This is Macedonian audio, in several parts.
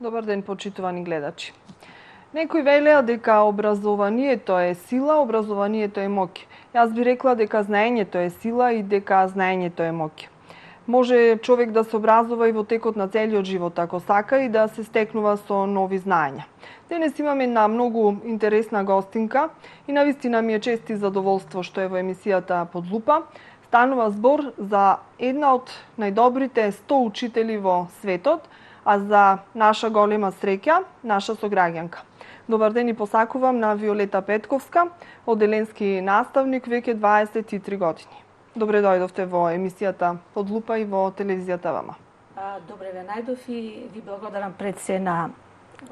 Добар ден, почитувани гледачи. Некои велеа дека образованието е сила, образованието е моќ. Јас би рекла дека знаењето е сила и дека знаењето е моќ. Може човек да се образува и во текот на целиот живот ако сака и да се стекнува со нови знаења. Денес имаме една многу интересна гостинка и навистина ми е чест и задоволство што е во емисијата Под лупа. Станува збор за една од најдобрите 100 учители во светот, а за наша голема среќа, наша сограѓанка. Добар ден и посакувам на Виолета Петковска, оделенски наставник, веќе 23 години. Добре дојдовте во емисијата Под лупа и во телевизијата ВАМА. Добре ве најдов и ви благодарам пред се на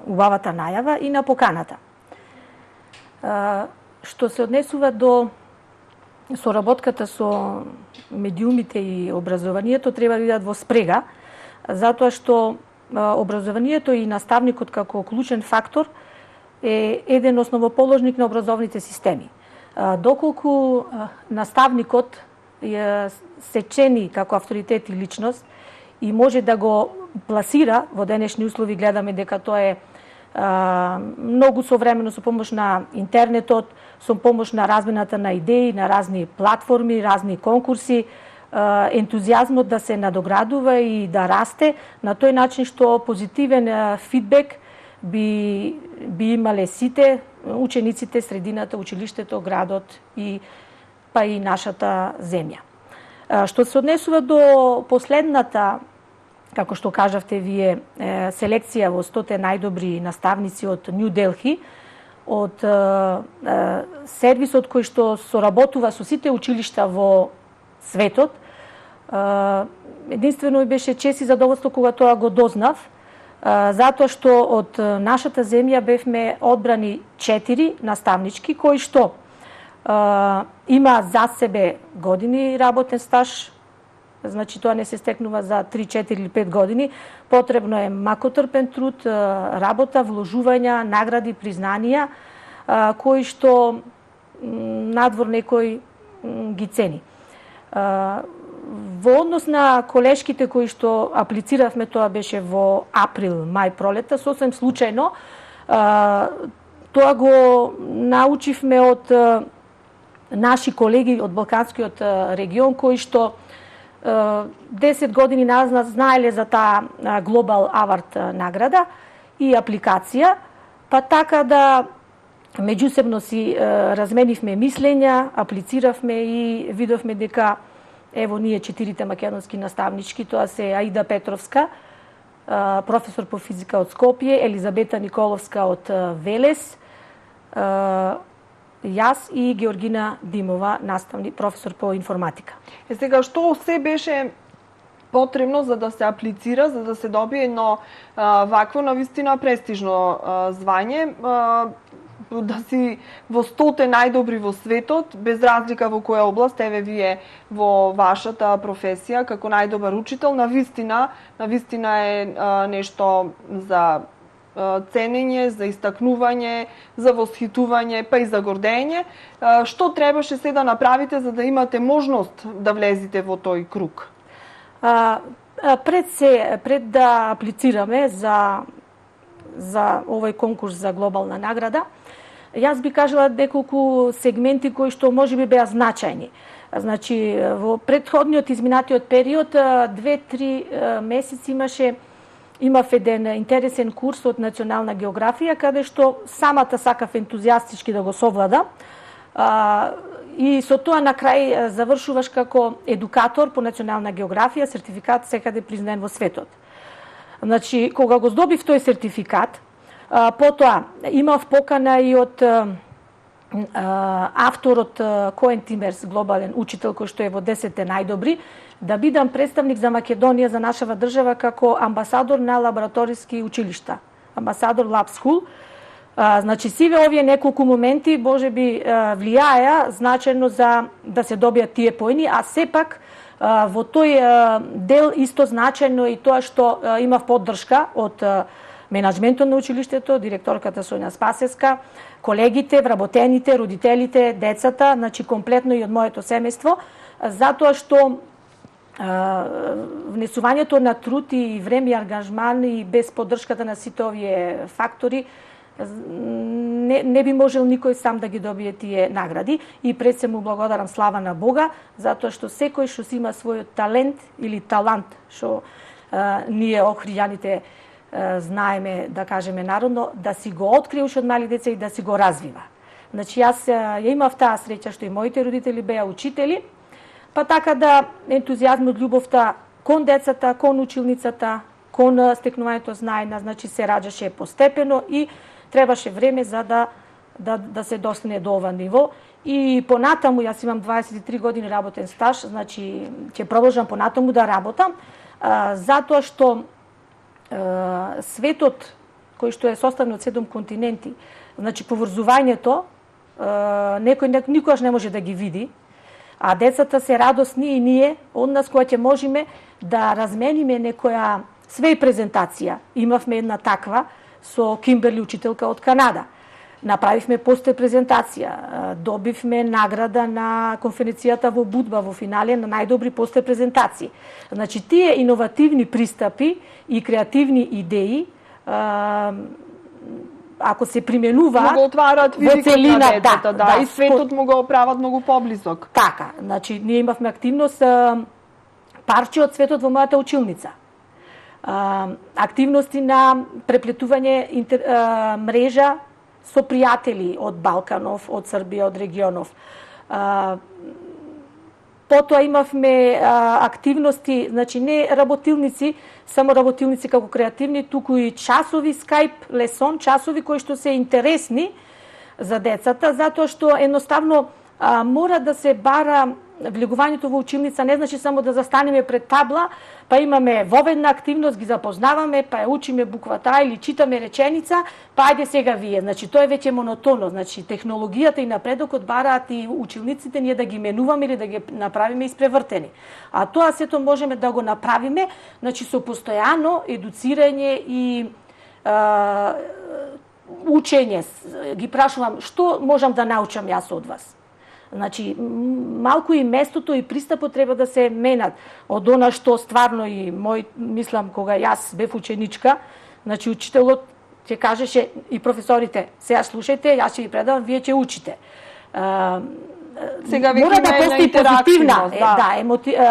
убавата најава и на поканата. Што се однесува до соработката со медиумите и образованието, треба да бидат во спрега, затоа што образованието и наставникот како клучен фактор е еден основоположник на образовните системи. Доколку наставникот се цени како авторитет и личност и може да го пласира во денешни услови, гледаме дека тоа е многу современо со помош на интернетот, со помош на размената на идеи, на разни платформи, разни конкурси, ентузијазмот да се надоградува и да расте на тој начин што позитивен фидбек би имале сите учениците, средината, училиштето, градот и па и нашата земја. Што се однесува до последната, како што кажавте вие, селекција во 100 најдобри наставници од Нью Делхи, од сервисот кој што соработува со сите училишта во светот, единствено ми беше чест и задоволство кога тоа го дознав, затоа што од нашата земја бевме одбрани 4 наставнички кои што има за себе години работен стаж, значи тоа не се стекнува за 3, 4 или 5 години, потребно е макотрпен труд, работа, вложувања, награди, признанија, кои што надвор некој ги цени. Во однос на колешките кои што аплициравме, тоа беше во април, мај, пролета, сосем случајно, тоа го научивме од наши колеги од Балканскиот регион, кои што 10 години назад знаеле за таа Global Award награда и апликација, па така да меѓусебно си разменивме мислења, аплициравме и видовме дека ево ние 4 македонски наставнички, тоа се Аида Петровска, професор по физика од Скопје, Елизабета Николовска од Велес, јас и Георгина Димова, наставник, професор по информатика. Сега, што се беше потребно за да се аплицира, за да се добие едно вакво навистина престижно звање, да си во 100 најдобри во светот, без разлика во која област, еве вие во вашата професија како најдобар учител, навистина е нешто за ценење, за истакнување, за восхитување, па и за гордење. Што требаше се да направите за да имате можност да влезете во тој круг? Пред да аплицираме за овој конкурс за глобална награда, јас би кажала неколку сегменти кои што можеби беа значајни. Значи, во претходниот изминатиот период, 2-3 месеци имав еден интересен курс од национална географија, каде што самата сакав ентузијастички да го совладам. И со тоа на крај завршуваш како едукатор по национална географија, сертификат секаде признаен во светот. Значи, кога го здобив тој сертификат, потоа имав покана и од авторот Коен Тимерс, глобален учител кој што е во 10 најдобри, да бидам представник за Македонија, за нашава држава, како амбасадор на лабораториски училишта, амбасадор Lab School. Значи, сиве овие неколку моменти можеби влијаја значајно за да се добијат тие поени, а сепак во тој дел исто значајно и тоа што имав поддршка од менаџментот на училиштето, директорката Сонја Спасеска, колегите, вработените, родителите, децата, значи комплетно и од моето семејство, затоа што внесувањето на труд и време и ангажман и без поддршката на сите овие фактори не би можел никој сам да ги добие тие награди. И пред се му благодарам слава на Бога, затоа што секој што си има својот талент или талант, што ние охријаните знаеме, да кажеме народно, да си го открие уште од мали деца и да си го развива. Значи, јас ја имав таа среќа што и моите родители беа учители, па така да ентузијазмот, љубовта кон децата, кон училницата, кон стекнувањето знаење, значи се раѓаше постепено и требаше време за да се достигне до ова ниво. И понатаму, јас имам 23 години работен стаж, значи ќе продолжам понатаму да работам, затоа што светот кој што е составен од 7 континенти, значи поврзувањето некој никогаш не може да ги види, а децата се радосни и ние од нас која ќе можеме да размениме некоја свеј презентација. Имавме една таква со Кимберли, учителка од Канада. Направивме постер презентација, добивме награда на конференцијата во Будва во финале на најдобри постер презентации. Значи тие иновативни пристапи и креативни идеи ако се применуваат го отварат видикот на децата, да, и светот му го прават многу поблизок. Така, значи ние имавме активност парче од светот во мојата училница. Активности на преплетување мрежа со пријатели од Балканов, од Србија, од регионов. Потоа имавме активности, значи не работилници, само работилници како креативни, туку и часови скајп, лесон, часови кои што се интересни за децата, затоа што едноставно мора да се бара влегувањето во училница, не значи само да застанеме пред табла, па имаме воведна активност, ги запознаваме, па ја учиме буквата или читаме реченица, па ајде сега вие. Значи тоа е веќе монотонно, значи технологијата и напредокот бараат и училниците ние да ги менуваме или да ги направиме испревртени. А тоа сето можеме да го направиме, значи со постојано едуцирање и учење. Ги прашувам што можам да научам јас од вас. Значи, малку и местото и пристапот треба да се менат од она што стварно и мислам кога јас бев ученичка, значи учителот ќе кажеше и професорите, сега слушајте, јас ќе ви предавам, вие ќе учите. Сега мора да постои позитивна,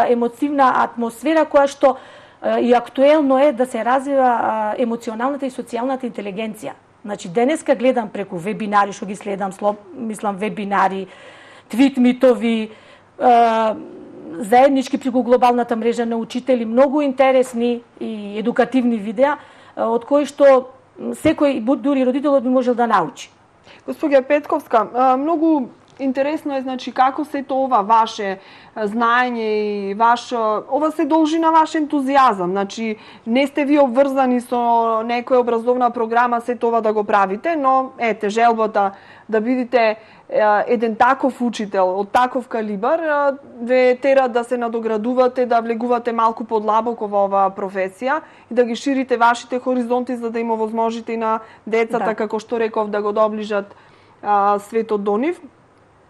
емоцивна атмосфера која што и актуелно е да се развива емоционалната и социјалната интелигенција. Значи, денеска гледам преку вебинари, што ги следам, мислам вебинари, твитмитови, заеднички преку глобалната мрежа на учители, многу интересни и едукативни видеа, од кои што секој, дури родителот би можел да научи. Госпоѓа Петковска, многу интересно е, значи, како сето ова ваше знаење и ова се должи на ваш ентузијазам. Значи, не сте ви обврзани со некоја образовна програма сето ова да го правите, но ете, желбата да бидете еден таков учител од таков калибар ве тера да се надоградувате, да влегувате малку подлабоко во оваа професија и да ги ширите вашите хоризонти за да им овозможите и на децата, како што реков, да го доближат светот до нив.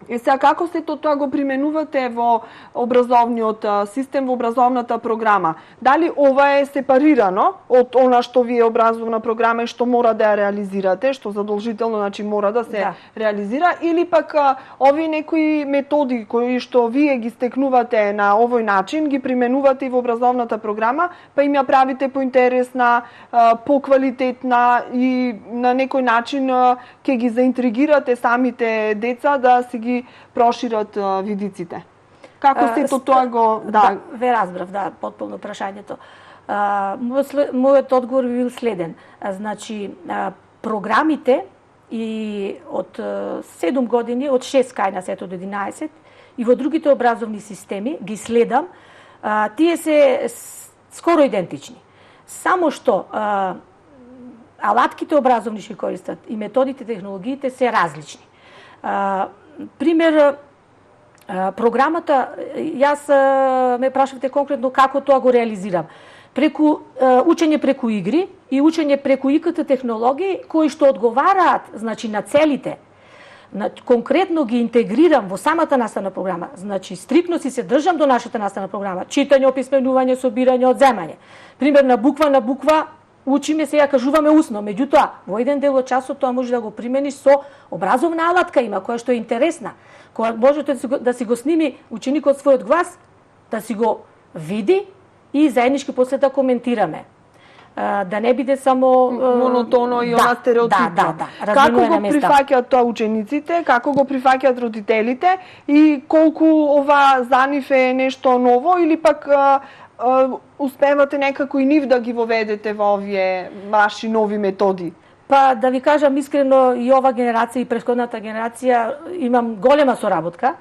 И сега како сето тоа го применувате во образовниот систем, во образовната програма? Дали ова е сепарирано од она што ви е образовна програма и што мора да ја реализирате, што задолжително значи мора да се реализира, или пак овие некои методи кои што вие ги стекнувате на овој начин, ги применувате и во образовната програма, па им ја правите поинтересна, поквалитетна и на некој начин ќе ги заинтригирате самите деца да си ги прошират видиците. Како сето тоа го... Да, ве разбрав, потполно прашањето. Мојот одговор би бил следен. Значи, програмите и од 7 години, од 6 кај на сето до 11, и во другите образовни системи ги следам, тие се скоро идентични. Само што алатките образовни што користат и методите, технологиите се различни. Пример, програмата, јас ме прашавте конкретно како тоа го реализирам. Преку учење преку игри и учење преку ИКТ технологии кои што одговараат, значи, на целите конкретно ги интегрирам во самата наставна програма. Значи, стрикно си се држам до нашата наставна програма. Читање, описменување, собирање, одземање. Пример, на буква, учиме сега, кажуваме усно. Меѓутоа, во еден дел од часот тоа може да го примениш со образовна алатка има, која што е интересна. Која може да си го сними ученикот својот глас, да си го види и заеднички после да коментираме. Да не биде само монотоно и она стереотипно. Како го прифаќаат тоа учениците, како го прифаќаат родителите и колку ова за нив е нешто ново или пак успевате некако и нив да ги воведете во овие ваши нови методи? Па да ви кажам искрено, и ова генерација и претходната генерација имам голема соработка.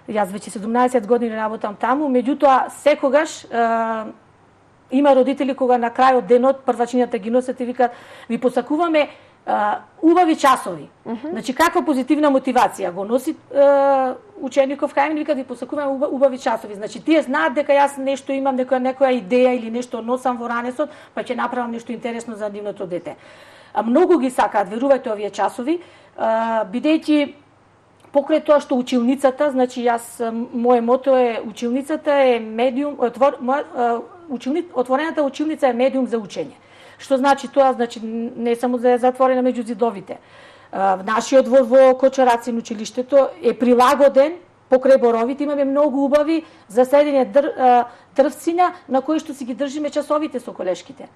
Јас веќе 17 години работам таму, меѓутоа секогаш има родители кога на крај од денот првачињата ги носат и викаат ви посакуваме убави часови. Значи каква позитивна мотивација го носи учеников кај мене, викаат ви посакуваме убави часови. Значи тие знаат дека јас нешто имам, некоја идеја или нешто носам во ранесот, па ќе направам нешто интересно за нивното дете. Многу ги сакаат, верувајте, овие часови, бидејќи покрај тоа што училницата, значи јас моје мото е училницата е медиум, отворената училница е медиум за учење. Што значи тоа? Значи не само да е затворена меѓу зидовите. Нашиот двор во Кочарацин училиштето е прилагоден покрај боровите, имаме многу убави за седење дрвциња на кои што си ги држиме часовите со колешките.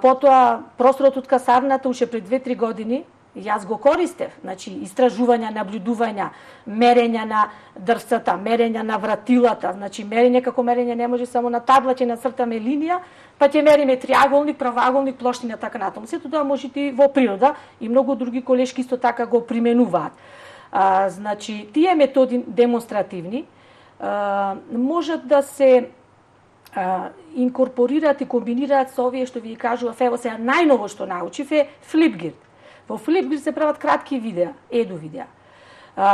Потоа просторот од касарната уште пред 2-3 години јас го користев, значи истражувања, наблюдувања, мерења на дрвцата, мерења на вратилата, значи мерење како мерење не може само на табла, ќе нацртаме линија, па ќе мериме триаголник, правоаголник, плоштина, така натаму. Сето тоа може и во природа и многу други колешки исто така го применуваат. Значи тие методи демонстративни можат да се инкорпорираат и комбинираат со овие што ви кажував. Ево сега најново што научив е Flipgrid. Во Flipgrid се прават кратки видеа, видеа,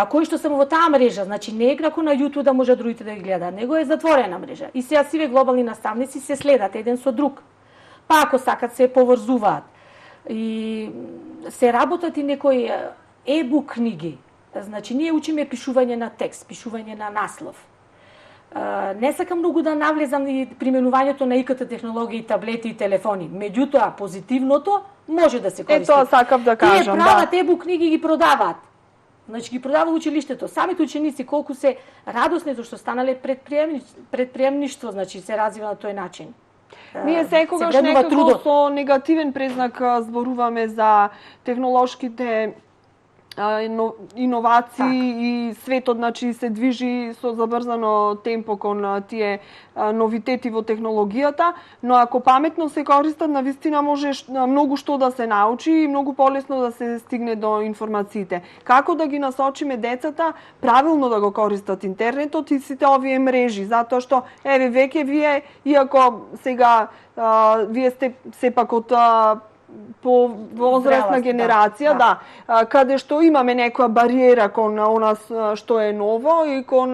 кои што само во таа мрежа, значи не е како на YouTube да може другите да ги гледаат, него е затворена мрежа. И сега сиве глобални наставници се следат еден со друг. Па ако сакат се поврзуваат. И се работат и некои e-book книги. Значи ние учиме пишување на текст, пишување на наслов. Не сакам многу да навлезам и применувањето на ИКТ технологии, таблети и телефони. Меѓутоа, позитивното може да се користи. Тоа сакав да кажам, Тие прават e-book книги ги продаваат. Значи ги продава училиштето. Самите ученици колку се радосни зашто станале предприемништво, значи се развива на тој начин. Ние секогаш некако со негативен презнак зборуваме за технолошките иновации и светот, значи се движи со забрзано темпо кон тие новитети во технологијата, но ако паметно се користат, навистина може многу што да се научи и многу полесно да се стигне до информациите. Како да ги насочиме децата правилно да го користат интернетот и сите овие мрежи, затоа што еве веќе вие, иако сега вие сте сепак од по возрастна генерација, да, каде што имаме некоја бариера кон она што е ново и кон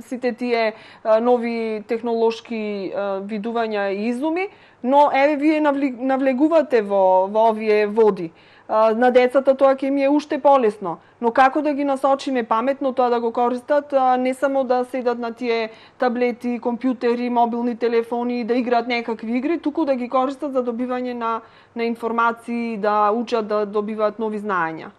сите тие нови технолошки видувања и изуми, но еве вие навлегувате во овие води. На децата тоа ќе ми е уште полесно, но како да ги насочиме паметно тоа да го користат, не само да седат на тие таблети, компјутери, мобилни телефони и да играат некакви игри, туку да ги користат за добивање на информации, да учат, да добиваат нови знаења.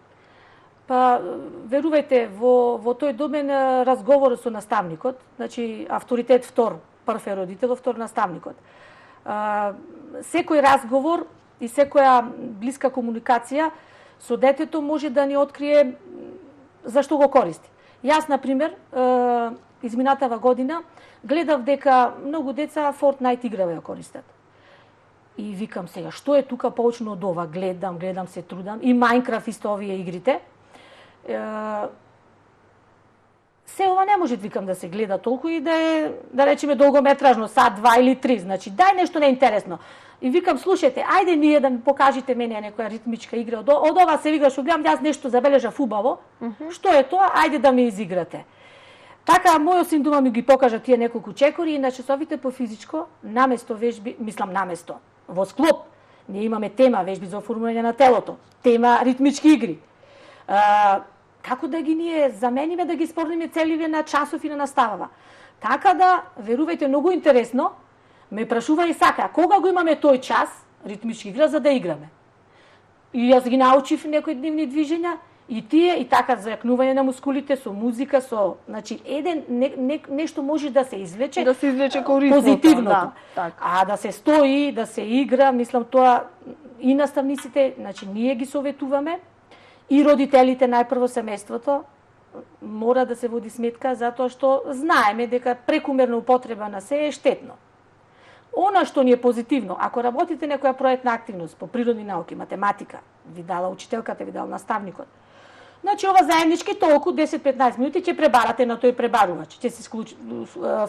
Па, верувајте, во тој домен разговорот со наставникот, значи авторитет втор, прв е родителот, втор наставникот. Секој разговор и секоја блиска комуникација со детето може да ни открие зашто го користи. Јас, например, изминатава година гледав дека многу деца Fortnite играва ја користат. И викам сега, што е тука поучно од ова? Гледам, се трудам. И Minecraft исто овие игрите. Се ова не може, викам, да се гледа толку и да е, да речеме, долгометражно, сат, 2 или 3. Значи, дај нешто неинтересно. И викам, слушајте, ајде ние да ми покажете мене некоја ритмичка игра. Од ова се игра, што гледам, јас нешто забележав убаво. Што е тоа? Ајде да ми изиграте. Така, мојот син дома ми ги покажа тие неколку чекори и на часовите по физичко, наместо вежби, во склоп, ние имаме тема вежби за оформување на телото, тема ритмички игри. како да ги ние замениме, да ги спорниме целиве на часов и на наставава. Така да, верувајте, многу интересно, ме прашува и сака, кога го имаме тој час, ритмички игра, за да играме. И јас ги научив некои дневни движења, и тие, и така зајакнување на мускулите, со музика, значи, нешто може да се извлече. Да се извлече корисното. Позитивното. Да, а да се стои, да се игра, мислам, тоа и наставниците, значи, ние ги советуваме, и родителите, најпрво семејството, мора да се води сметка, затоа што знаеме дека прекумерна употреба на се е штетно. Она што ни е позитивно, ако работите некоја проектна активност по природни науки, математика, ви дала учителката, ви дал наставникот, значи ова заеднички толку 10-15 минути ќе пребарате на тој пребарувач, ќе се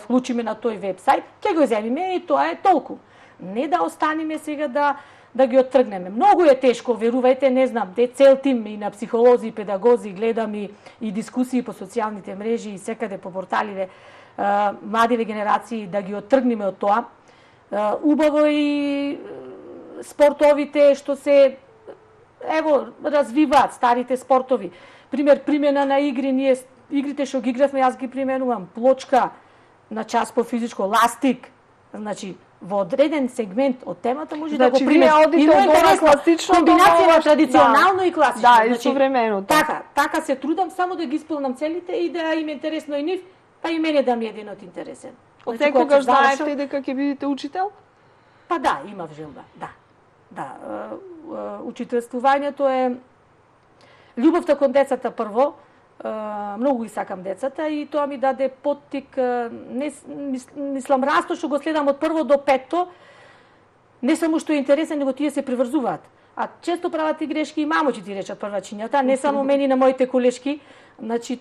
вклучиме на тој вебсайт, ќе го земиме и тоа е толку. Не да останеме сега да ги оттргнеме. Многу е тешко, верувајте, не знам, цел тим и на психолози и педагози, гледам и дискусии по социјалните мрежи и секаде по порталиве, младиве генерации да ги оттргнеме од тоа. Убаво и спортовите што се развиваат, старите спортови. Примена на игри, ние игрите што ги игравме, јас ги применувам. Плочка на час по физичко, ластик, значи во одреден сегмент од темата може да го примените. Значи, вие одите од ова класично комбинација на традиционално и класично. Да, и современото. Така се трудам само да ги исполнам целите и да им е интересно и нив, па и мене да ми е денот интересен. Од секогаш знаете дека ќе бидете учител? Па да, имав желба, да. Учителствувањето е љубовта кон децата прво, многу ги сакам децата и тоа ми даде поттик, мислам, растот што го следам од прво до петто, не само што е интересен, него тие се преврзуваат. А често прават и грешки и мамо ќе ти речат првачињата, не само мене на моите колешки. Значи,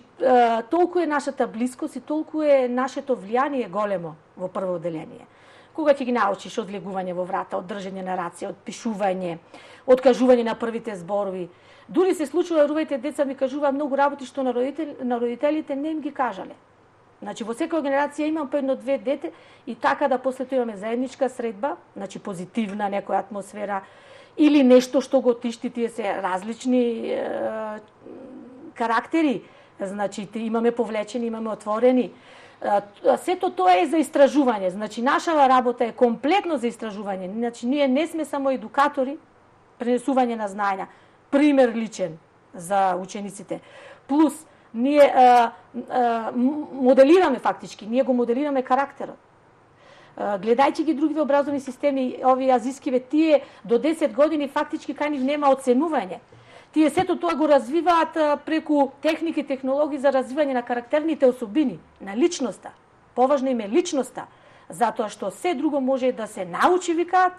толку е нашата близкост и толку е нашето влијание големо во прво одделение. Кога ќе ги научиш од легување во врата, од држење на раце, од пишување, од кажување на првите зборови. Дури се случува, верувајте, деца ми кажуваат многу работи што на родителите не им ги кажале. Значи, во секоја генерација имам по едно-две дете и така да после тоа имаме заедничка средба, значи позитивна некоја атмосфера или нешто што го тишти, тие се различни карактери, значи имаме повлечени, имаме отворени. Сето тоа е за истражување, значи нашава работа е комплетно за истражување. Значи ние не сме само едукатори, пренесување на знаења, пример личен за учениците. Плюс ние моделираме фактички, ние го моделираме карактерот. Гледајќи ги другите образовни системи, овие азискиве, тие до 10 години фактички кај нив нема оценување. Тие сето тоа го развиваат преку техники и технологии за развивање на карактерните особини, на личноста. Поважна им е личноста, затоа што се друго може да се научи, викаат,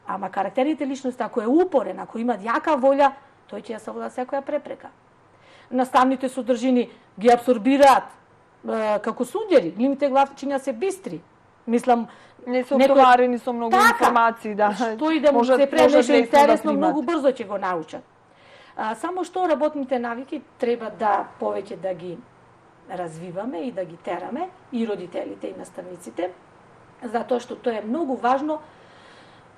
ама карактерните личности, ако е упорен, ако имат јака волја, тој ќе ја savlada секоја препрека. Наставните содржини ги абсорбираат како сундери, нивните главчиња се бистри. Мислам, не се отоварени со многу информации, да. Што и да му се пренесе интересно, многу брзо ќе го научат. Само што работните навики треба да повеќе да ги развиваме и да ги тераме, и родителите, и наставниците, затоа што тоа е многу важно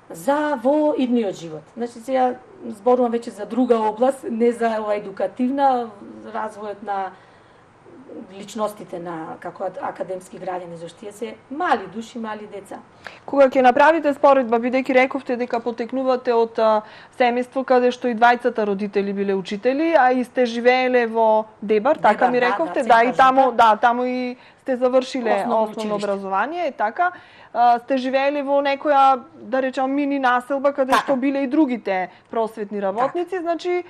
за во идниот живот. Значи, сега зборувам веќе за друга област, не за ова едукативна, развојот на личностите на како академски граѓани, зашто тие се мали души, мали деца. Кога ќе направите споредба, бидејќи рековте дека потекнувате од семејство каде што и двајцата родители биле учители, а и сте живееле во Дебар, така ми рековте, и таму и сте завршиле основно образование, така. Сте живееле во некоја, да речам, мини населба каде што биле и другите просветни работници, значи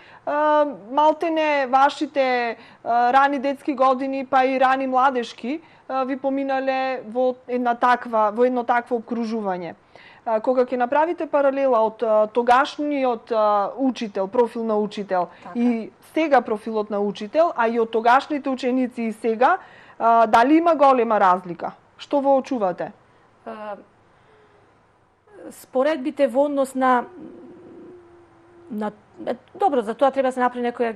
малтене вашите рани детски години, па и рани младешки ви поминале во едно такво обкружување. Кога ќе направите паралела од тогашниот учител, профил на учител и сега профилот на учител, а и од тогашните ученици и сега, дали има голема разлика? Што во очувате? Споредбите во однос на добро, за тоа треба да се направи некоја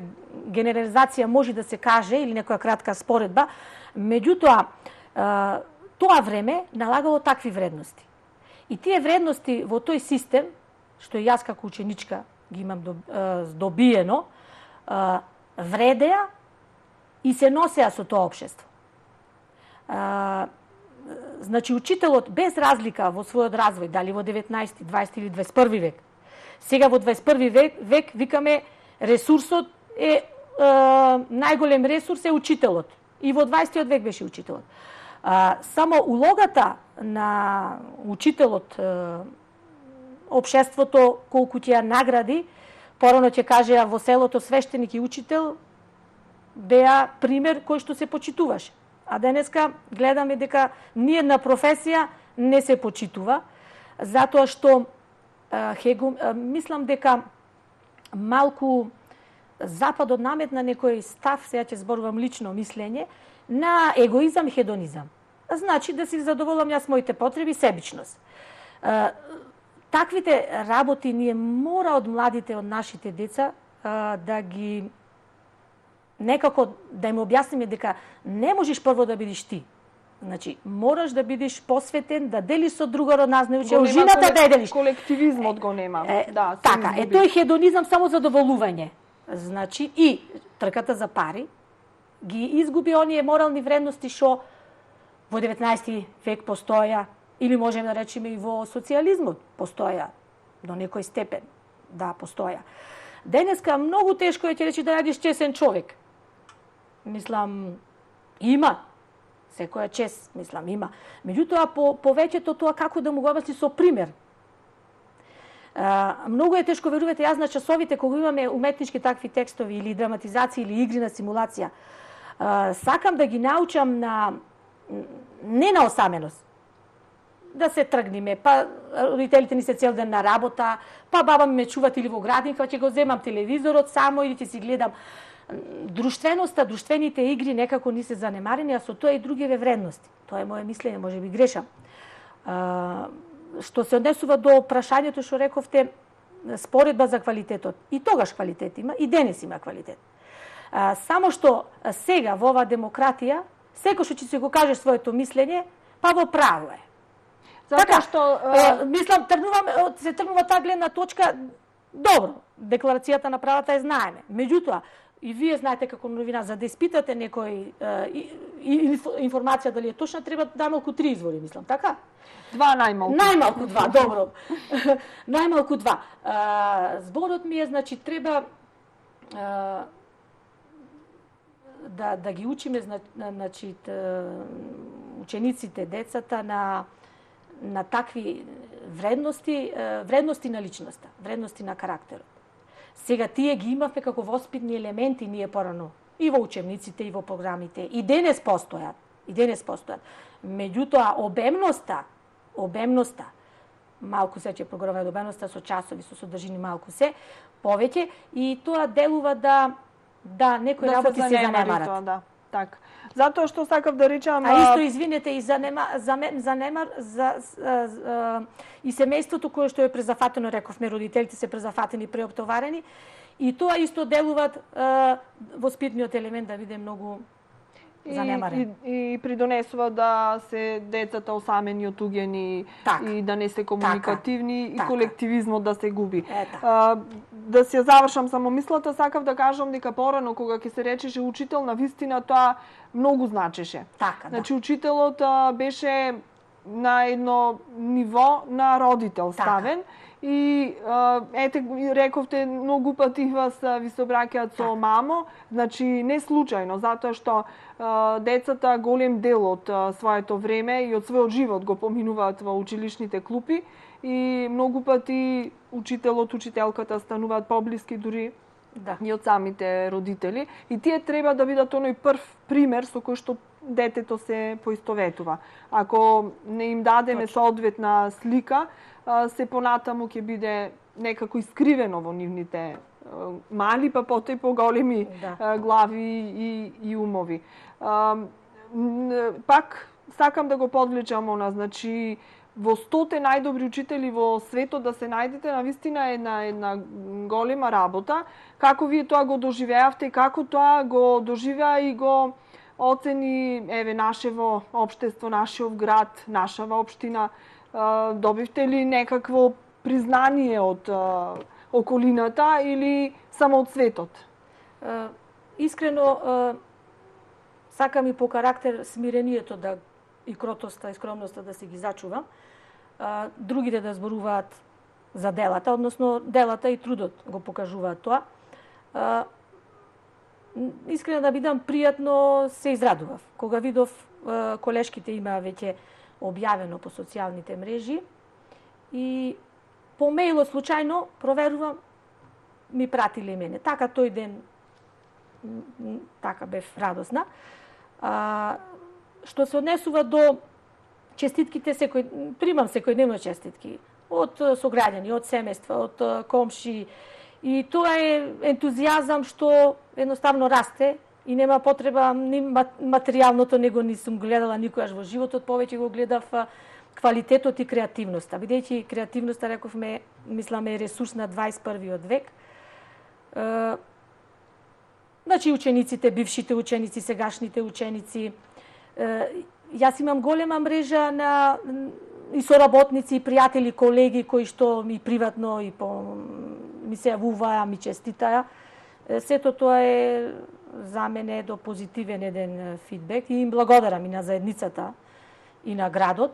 генерализација, може да се каже, или некоја кратка споредба. Меѓутоа, тоа време налагало такви вредности. И тие вредности во тој систем, што и јас како ученичка ги имам добиено, вредеа и се носеа со тоа општество. Значи, учителот, без разлика во својот развој, дали во 19, 20 или 21 век, сега во 21 век викаме ресурсот е најголем ресурс е учителот. И во 20 век беше учителот. Само улогата на учителот, општеството колку ќе ја награди, порано ќе кажеа во селото свештеник и учител беа пример кој што се почитуваше. А денеска гледаме дека ниедна професија не се почитува, затоа што мислам дека малку Западот наметна некој став, сега ќе зборувам лично мислење, на егоизам, хедонизам. Значи да си задоволам јас моите потреби, себичност. Таквите работи ние мора од младите, од нашите деца да ги некако да им објасниме дека не можеш прво да бидеш ти. Значи, мораш да бидеш посветен, да делиш со другарот, нас не учи ужината да ја делиш. Колективизмот го нема. Да, така, тој хедонизам само задоволување. Значи, и трката за пари ги изгуби оние морални вредности што во 19 век постоја, или можеме да речеме и во социјализмот постоја до некој степен, да, постоја. Денеска многу тешко е ќе речи да најдеш чесен човек. Мислам, има. Секоја чест, мислам, има. Меѓутоа, повеќето тоа како да му го обясни со пример. Многу е тешко, верувате, јас на часовите, кога имаме уметнички такви текстови или драматизации или игри на симулација, сакам да ги научам не на осаменост. Да се тргнеме, па родителите ни се цел ден на работа, па баба ми ме чуват или во градинка, ќе го земам телевизорот само или ќе си гледам. Друштвеноста, друштвените игри некако ни се занемарени, а со тоа и другиве вредности. Тоа е моје мислење, може би грешам. Што се однесува до прашањето што рековте, споредба за квалитетот. И тогаш квалитет има, и денес има квалитет. Само што сега во оваа демократија, секој што ќе се го каже своето мислење, па во право е. Затоа што мислам, се тргнува таа гледна точка, добро, декларацијата на правата ја знаеме. Меѓутоа, и вие знаете како новина, за да испитате некој информација дали е точна, треба најмалку 3 извори, мислам, така? 2 најмалку. Најмалку 2, добро. Најмалку 2. Зборот ми е, значи, треба да ги учиме, значи, учениците, децата на такви вредности на личноста, вредности на карактерот. Сега тие ги имавме како воспитни елементи ние порано и во учебниците и во програмите. И денес постојат. Меѓутоа обемноста, малку се ќе прогоруваме обемноста со часови, со содржини малку се, повеќе, и тоа делува да некои работи се занемарат. Да, така. Затоа што сакав да речам... исто, извинете, и и семејството кое што е презафатено, рековме, родителите се презафатени, преоптоварени, и тоа исто делуваат воспитниот елемент да биде многу занемарен. И придонесува да се децата осамени, отуѓени, и да не се комуникативни, и колективизмот да се губи. Да се завршам само мислата, сакав да кажам дека порано кога ќе се речеше учител, на вистина тоа многу значеше. Значи учителот беше на едно ниво на родител ставен. И ете, рековте, многу пати вас ви се обраќаат со мамо, значи не случајно, затоа што децата голем дел од своето време и од својот живот го поминуваат во училишните клупи, и многу пати учителот, учителката стануваат поблиски дури и од самите родители. И тие треба да бидат оној прв пример со кој што детето се поистоветува. Ако не им дадеме соодветна слика, се понатаму ќе биде некако искривено во нивните мали, па потоа и поголеми глави и умови. Пак сакам да го подличам значи во 100 најдобри учители во светот да се најдете, навистина е една голема работа. Како вие тоа го доживеавте и како тоа го доживеа и го оцени нашево општество, нашиот град, нашава општина? Добивте ли некакво признание од околината или само од светот? Искрено, сакам и по карактер смирението да и кротоста и скромноста да се ги зачувам. Другите да зборуваат за делата, односно делата и трудот го покажуваат тоа. Искрено да бидам, пријатно се израдував. Кога видов колешките имаа веќе објавено по социјалните мрежи и по мејлот случајно проверувам, ми пратиле мене. Така тој ден така бев радосна. Што се однесува до честитките, примам секојдневно честитки од сограѓани, од семејства, од комши, и тоа е ентузијазам што едноставно расте и нема потреба ни материјалното, него не сум гледала никогаш во животот, повеќе го гледав квалитетот и креативноста. Бидејќи креативноста, рековме, мисламе, е ресурс на 21. век. Значи учениците, бившите ученици, сегашните ученици. Јас имам голема мрежа на и соработници, и пријатели, колеги кои што ми приватно и ми се јавуваа, ми честитаја. Сето тоа е за мене до позитивен еден фидбек и им благодарам и на заедницата и на градот.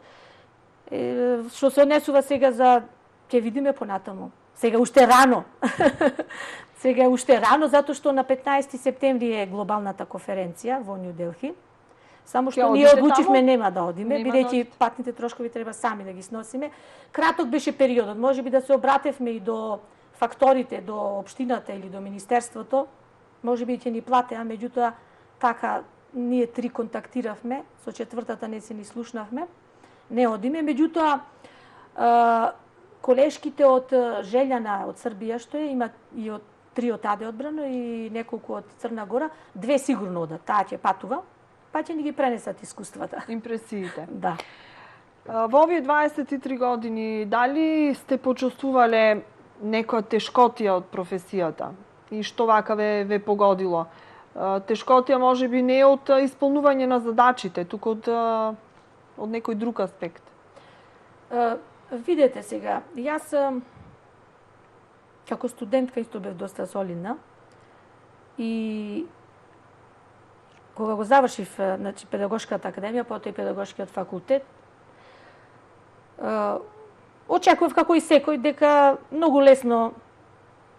Што се однесува сега за ќе видиме понатаму. Сега уште рано. Сега е уште рано затоа што на 15 септември е глобалната конференција во Нью Делхи. Само што ние одлучивме нема да одиме, бидејќи патните трошкови треба сами да ги сносиме. Краток беше периодот, можеби да се обратевме и до факторите, до општината или до министерството, можеби ќе ни платеа, меѓутоа така ние три контактиравме, со четвртата не се ни слушнавме, не одиме, меѓутоа колешките од Желјана од Србија што е, има и од 3 од Аде одбрано и неколку од Црна Гора, 2 сигурно одат, таа ќе патува, па ќе ни ги пренесат искуствата. Импресиите. Да. Во овие 23 години, дали сте почувствувале некоја тешкотија од професијата? И што вака ве погодило? Тешкотија можеби не од исполнување на задачите, туку од некој друг аспект. Видете сега, јас како студентка исто бев доста солидна и кога го завршив, значи, педагошката академија, потоа и педагошкиот факултет, очекував како и секој дека многу лесно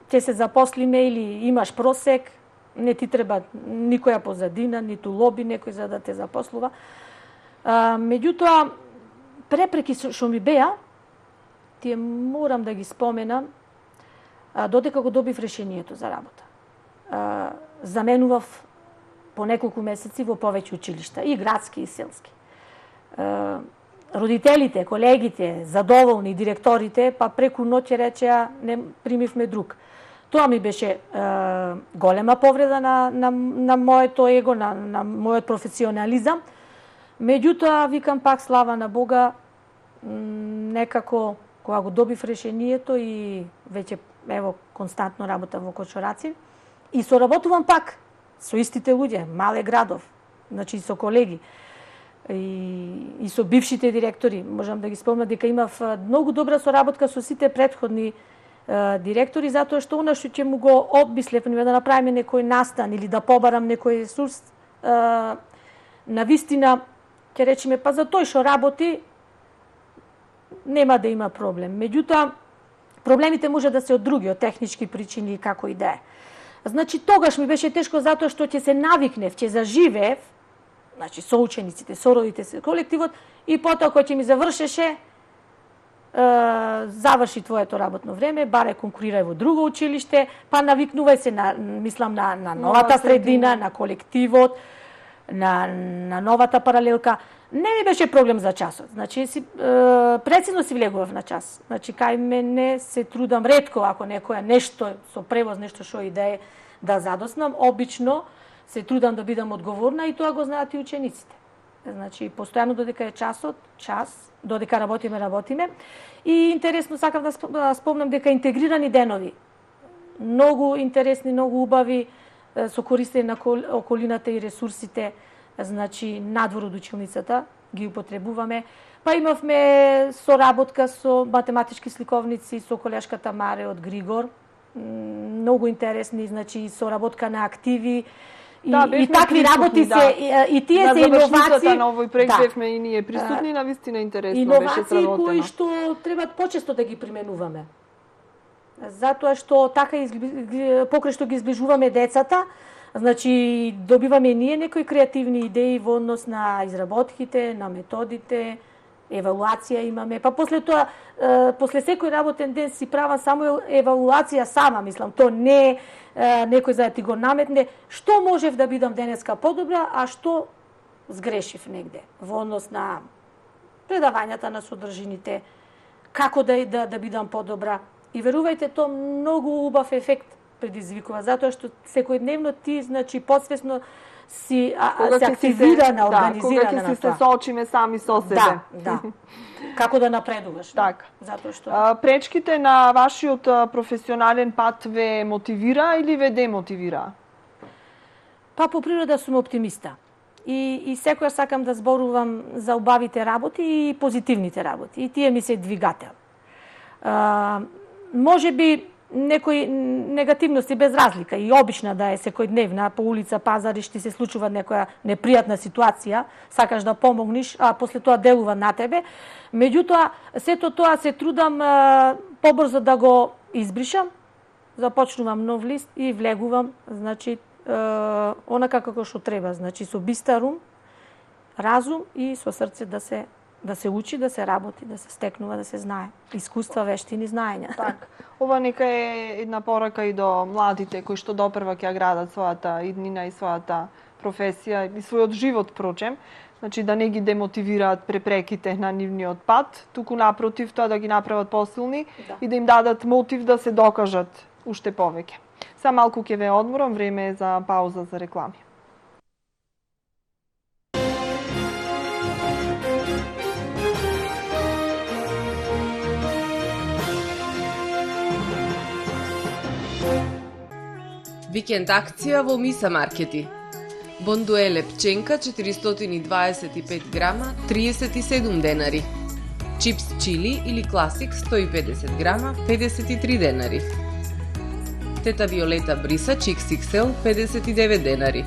ќе се запослиме или имаш просек, не ти треба никоја позадина, ниту лоби некој за да те запослува. Меѓутоа, препреки што ми беа, тие морам да ги споменам, додека го добив решението за работа. Заменував по неколку месеци во повеќе училишта, и градски, и селски. Родителите, колегите, задоволни, директорите, па преку ноќ речеа, не примивме друг. Тоа ми беше голема повреда на моето его, на мојот професионализам. Меѓутоа, викам пак, слава на Бога, некако, кога го добив решението и веќе, ево, константно работам во Кочораци, и соработувам пак со истите луѓе, мале градов, значи со колеги, и со бившите директори. Можам да ги спомнам дека имав многу добра соработка со сите претходни директори, затоа што она што ќе му го обмислев, да направиме некој настан или да побарам некој ресурс, на вистина, ќе речеме, па за тој што работи, нема да има проблем. Меѓутоа, проблемите може да се од други, од технички причини и како и да е. Значи, тогаш ми беше тешко затоа што ќе се навикнев, ќе заживеев, значи, со учениците, со родите, колективот, и потоа кој ќе ми завршеше, заврши твоето работно време, баре конкурирај во друго училиште, па навикнувај се на новата средина, на колективот, на новата паралелка. Не ми беше проблем за часот. Значи, прецизно си влегував на час. Значи, кај мене се трудам ретко, ако некоја нешто со превоз, нешто што и да задоснам, обично се трудам да бидам одговорна и тоа го знаат и учениците. Значи, постојано додека е часот, додека работиме. И интересно, сакам да спомнам дека интегрирани денови, многу интересни, многу убави, со користење на околината и ресурсите, значи, надвор од училницата, ги употребуваме. Па имавме соработка со математички сликовници, со колешката Маре од Григор, многу интересни, значи, соработка на активи и такви работи се и тие се иновации на овој проект бевме и ние присутни, навистина интересно беше сработено. Иновации кои што треба почесто да ги применуваме. Затоа што така покрај што ги зближуваме децата, значи добиваме ние некои креативни идеи во однос на изработките, на методите, евалуација имаме, па после тоа, после секој работен ден си права само евалуација сама, мислам, то не е некој за да ти го наметне, што можев да бидам денеска подобра, а што сгрешив негде, во однос на предавањата на содржините, како да бидам подобра. И верувајте, то многу убав ефект предизвикува, затоа што секојдневно ти, значи, подсвесно си се активирана, организирана на тоа. Кога ќе се соочиме сами со себе. Да. Како да напредуваш. Така. Затоа што пречките на вашиот професионален пат ве мотивира или ве демотивира? Па по природа сум оптимиста. И секојаш сакам да зборувам за убавите работи и позитивните работи. И тие ми се двигател. Може би некои негативности без разлика и обична да е секојдневна по улица, пазари, што се случува некоја непријатна ситуација, сакаш да помогнеш, а после тоа делува на тебе. Меѓутоа, сето тоа се трудам побрзо да го избришам, започнувам нов лист и влегувам, значи, онака како што треба, значи со бистар ум, разум и со срце да се учи, да се работи, да се стекнува, да се знае. Искуства, вештини, знаења. Так. Ова нека е една порака и до младите кои што допрва ќе градат својата иднина и својата професија и својот живот, прочем. Значи да не ги демотивираат препреките на нивниот пат, туку напротив тоа да ги направат посилни и да им дадат мотив да се докажат уште повеќе. Са малку ќе ве одморам, време е за пауза за реклами. Викенд акција во Миса маркети. Бондуеле пченка 425 грама 37 денари. Чипс чили или класик 150 грама 53 денари. Тета Виолета бриса XXL 59 денари.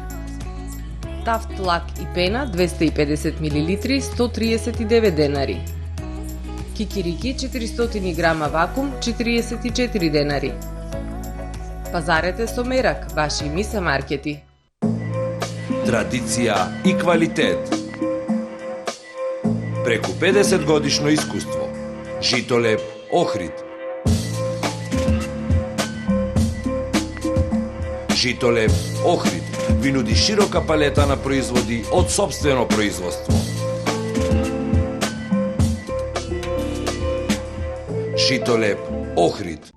Тафт лак и пена 250 мл 139 денари. Кикирики 400 грама вакуум 44 денари. Пазарете со мерак, ваши Миса маркети. Традиција и квалитет. Преку 50 годишно искуство. Житолеп Охрид. Житолеп Охрид ви нуди широка палета на производи од сопствено производство. Житолеп Охрид.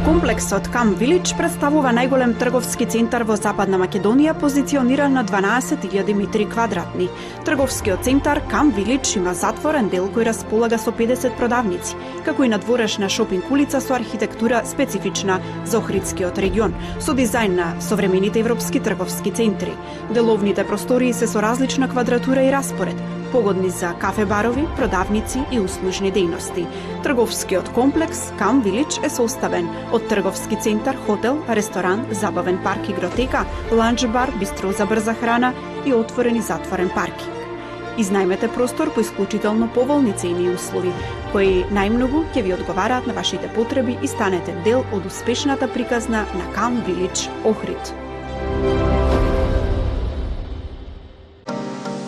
Комплексот Кам Вилидж представува најголем трговски центар во Западна Македонија, позициониран на 12.000 метри квадратни. Трговскиот центар Кам Вилидж има затворен дел кој располага со 50 продавници, како и надворешна шопинг улица со архитектура специфична за Охридскиот регион, со дизајн на современите европски трговски центри. Деловните простории се со различна квадратура и распоред, погодни за кафе-барови, продавници и услужни дејности. Трговскиот комплекс Кам Вилидж е составен од трговски центар, хотел, ресторан, забавен парк, игротека, ланч-бар, бистро за брза храна и отворен и затворен паркинг. Изнајмете простор по исклучително поволни цени и услови, кои најмногу ќе ви одговараат на вашите потреби и станете дел од успешната приказна на Кам Вилидж Охрид.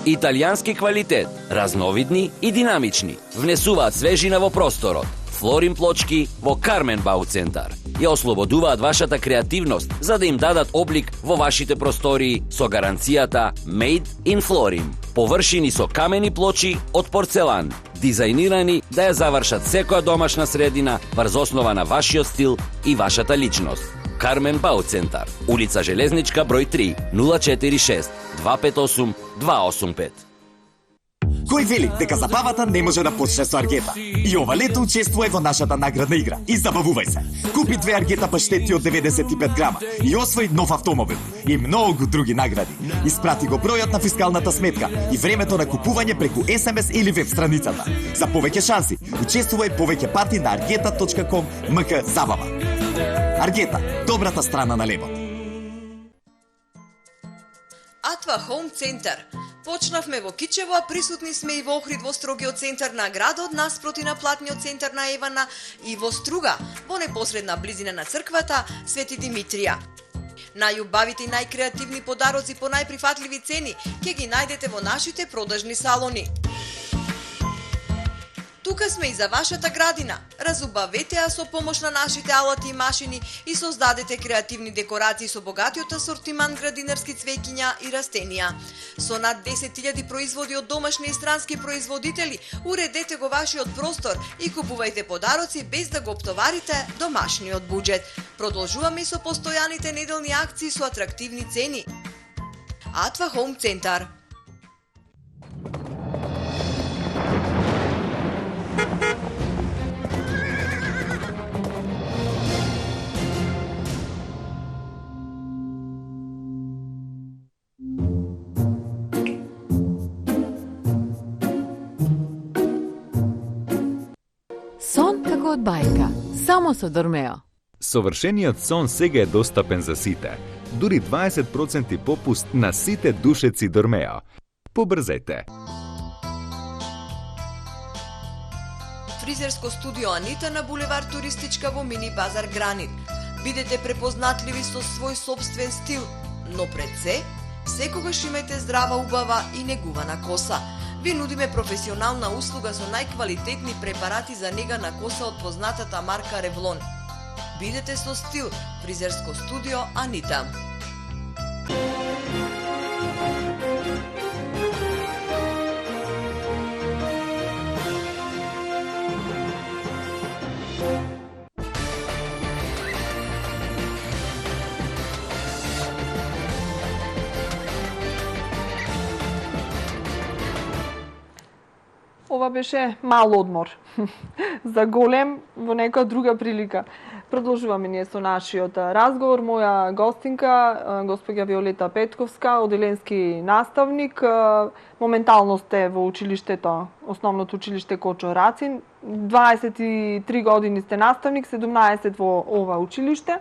Италијански квалитет, разновидни и динамични, внесуваат свежина во просторот. Флорин плочки во Кармен Бау центар ја ослободуваат вашата креативност за да им дадат облик во вашите простории со гаранцијата Made in Florin. Површини со камени плочи од порцелан, дизајнирани да ја завршат секоја домашна средина врз основа на вашиот стил и вашата личност. Кармен Бау центар, улица Железничка број 3, 046 258 285. Кој вели дека забавата не може да почне со аргета? И ова лето учествувај во нашата наградна игра и забавувај се. Купи 2 аргета паштети од 95 грама и освои нов автомобил и многу други награди. Испрати го бројот на фискалната сметка и времето на купување преку SMS или веб страницата. За повеќе шанси, учествувај повеќе пати на argeta.com МК забава. Аргета, добрата страна на лебот. Атва Home Центар. Почнавме во Кичево, а присутни сме и во Охрид во строгиот центар на градот, наспроти на платниот центар на Евана, и во Струга, во непосредна близина на црквата Свети Димитрија. Најубавите и најкреативни подароци по најприфатливи цени ќе ги најдете во нашите продажни салони. Тука сме и за вашата градина. Разубавете ја со помош на нашите алати и машини и создадете креативни декорации со богатиот асортиман градинарски цвеќиња и растенија. Со над 10.000 производи од домашни и странски производители, уредете го вашиот простор и купувајте подароци без да го оптоварите домашниот буџет. Продолжуваме и со постојаните неделни акции со атрактивни цени. Атва Home Центар. Сон како од бајка, само со Дормео. Совршениот сон сега е достапен за сите. Дури 20% попуст на сите душеци Дормео. Побрзете! Фризерско студио Анита на булевар Туристичка во Мини Базар Гранит. Бидете препознатливи со свој собствен стил, но пред се, секогаш имајте здрава, убава и негувана коса. Ви нудиме професионална услуга со најквалитетни препарати за нега на коса од познатата марка Ревлон. Бидете со стил, фризерско студио Анита. Ова беше мал одмор. За голем во нека друга прилика. Продолжуваме ние со нашиот разговор. Моја гостинка, госпоѓа Виолета Петковска, оделенски наставник. Моментално сте во училиштето, основното училиште Кочо Рацин. 23 години сте наставник, 17 во ова училиште.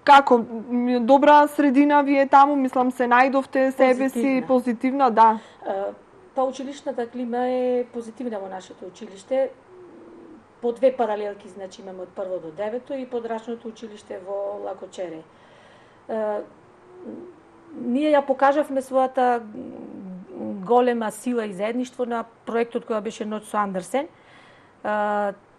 Како добра средина ви е таму? Мислам се најдовте себе си позитивна, да. Па училишната клима е позитивна во нашето училиште. По две паралелки, значи имаме од 1 до 9 и подрачното училиште во Лакочере. Ние ја покажавме својата голема сила и заедништво на проектот која беше Ноќ со Андерсен.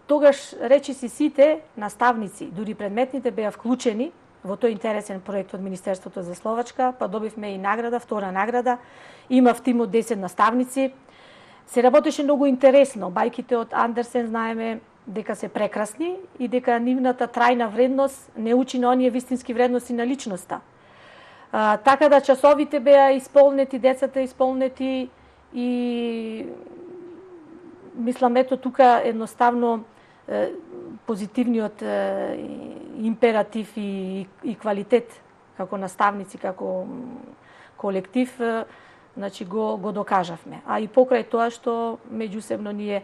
Тогаш речиси сите наставници, дури предметните беа вклучени во тој интересен проект од Министерството за Словачка, па добивме и награда, втора награда. Имав тим од 10 наставници. Се работеше многу интересно. Бајките од Андерсен знаеме дека се прекрасни и дека нивната трајна вредност не учи на оние вистински вредности на личноста. Така да часовите беа исполнети, децата исполнети и мислам ето тука едноставно позитивниот императив и квалитет како наставници, како колектив, значи го докажавме. А и покрај тоа што меѓусебно ние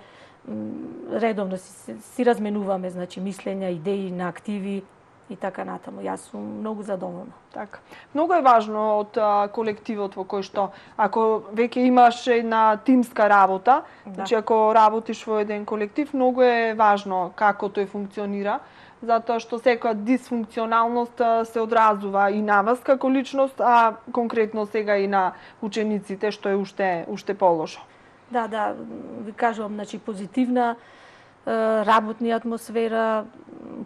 редовно си разменуваме, значи мислења, идеи на активи и така натаму. Јас сум многу задоволна. Така. Многу е важно од колективот во кој што ако веќе имаш една тимска работа, значи ако работиш во еден колектив, многу е важно како тој функционира, затоа што секоја дисфункционалност се одразува и на вас како личност, а конкретно сега и на учениците, што е уште полошо. Да, ви кажувам, значи позитивна работна атмосфера,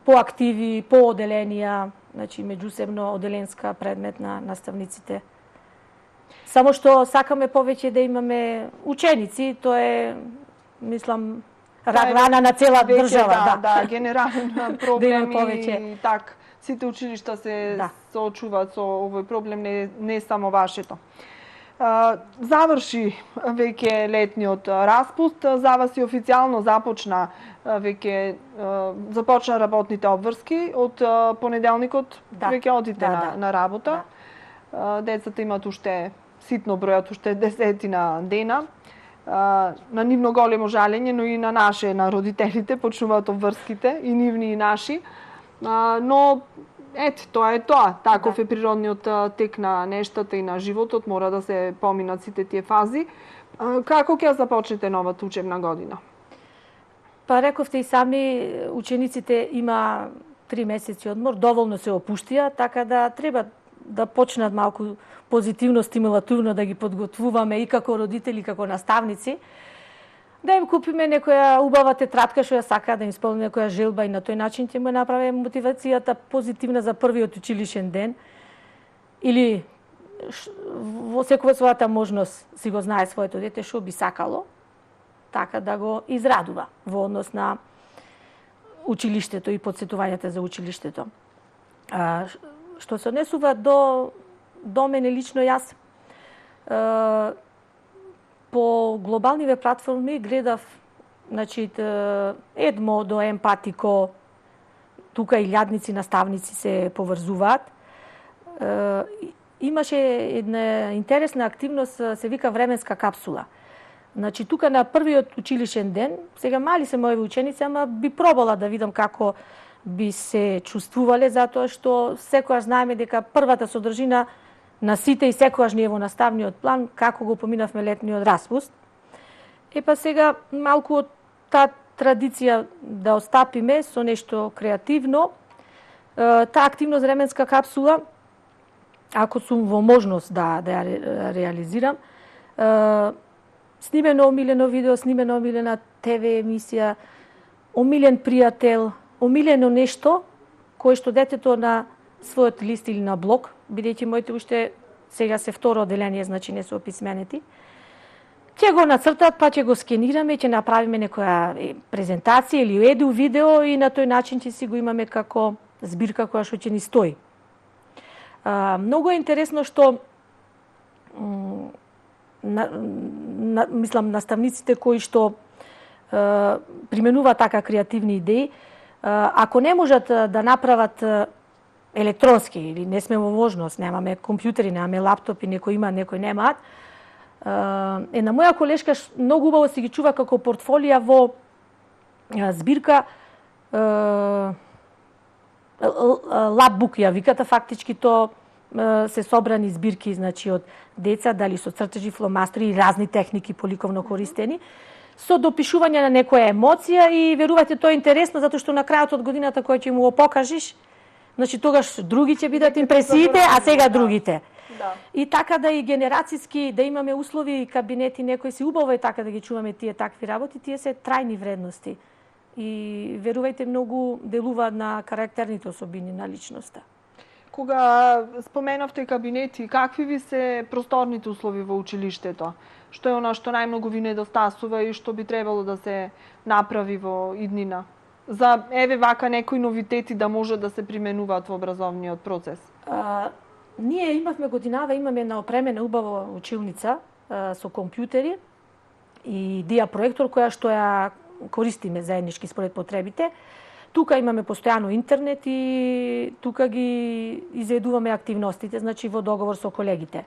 по активи, по оделенија, значи меѓусебно оделенска предмет на наставниците. Само што сакаме повеќе да имаме ученици, тоа е, мислам, рана на цела држава. Да, генерален проблем и так. Сите училишта се соочуваат со овој проблем, не само вашето. Заврши веќе летниот распуст, за вас и официјално започна работните обврски, од понеделникот веќе одите на работа. Децата имат уште ситно бројат, уште 10 дена. На нивно големо жалење, но и на наше, на родителите, почнуваат обврските, и нивни и наши. Но Ето, тоа е тоа. Таков е природниот тек на нештата и на животот, мора да се поминат сите тие фази. Како ќе започнете новата учебна година? Па рековте и сами, учениците има 3 месеци одмор, доволно се опуштија, така да треба да почнат малку позитивно, стимулативно да ги подготвуваме и како родители, и како наставници, да им купиме некоја убава тетрадка што ја сака, да им исполни некоја желба и на тој начин ќе му направи мотивацијата позитивна за првиот училишен ден. Или во секоја својата можност си го знае своето дете што би сакало, така да го израдува во однос на училиштето и подсетувањата за училиштето. Што се однесува до мене лично, јас по глобалниве платформи гледав, значи, Едмо до Емпатико, тука и лјадници, наставници се поврзуваат. Имаше една интересна активност, се вика временска капсула. Значи, тука на првиот училишен ден, сега мали се мои ученици, ама би пробала да видам како би се чувствувале, затоа што секојаш знаеме дека првата содржина на сите и секојаш ние во наставниот план, како го поминавме летниот распуст. Па сега малку од таа традиција да остапиме со нешто креативно. Таа активност временска капсула, ако сум во можност да ја реализирам, снимено омилено видео, снимено омилена ТВ емисија, омилен пријател, омилено нешто кое што детето на својот лист или на блог, бидејќи моите уште сега се второ одделение, значи не се описменети, ќе го нацртат, па ќе го скенираме, ќе направиме некоја презентација или еду видео и на тој начин ќе си го имаме како збирка која што ќе ни стои. Многу е интересно што мислам наставниците кои што применуваат така креативни идеи, ако не можат да направат електронски или не сме во можност, немаме компјутери, немаме лаптопи, некој има, некој немаат, една моја колешка многу убаво си ги чува како портфолија во збирка лапбук ја виката, фактички то се собрани збирки, значи од деца, дали со цртежи, фломастери и разни техники поликовно користени, со допишување на некоја емоција и верувате тоа е интересно затоа што на крајот од годината која ќе му го покажиш, значи тогаш други ќе бидат импресиите, а сега другите. Да. И така да и генерацијски да имаме услови и кабинети, некои си убаво е така да ги чуваме тие такви работи, тие се трајни вредности. И верувајте многу делуваат на карактерните особини на личноста. Кога споменавте кабинети, какви ви се просторните услови во училиштето? Што е она што најмногу ви недостасува и што би требало да се направи во иднина? За еве вака некои новитети да може да се применуваат во образовниот процес? Ние имавме годинава, имаме една опремена убава училница со компјутери и диапроектор која што ја користиме заеднички според потребите. Тука имаме постојано интернет и тука ги изведуваме активностите, значи во договор со колегите.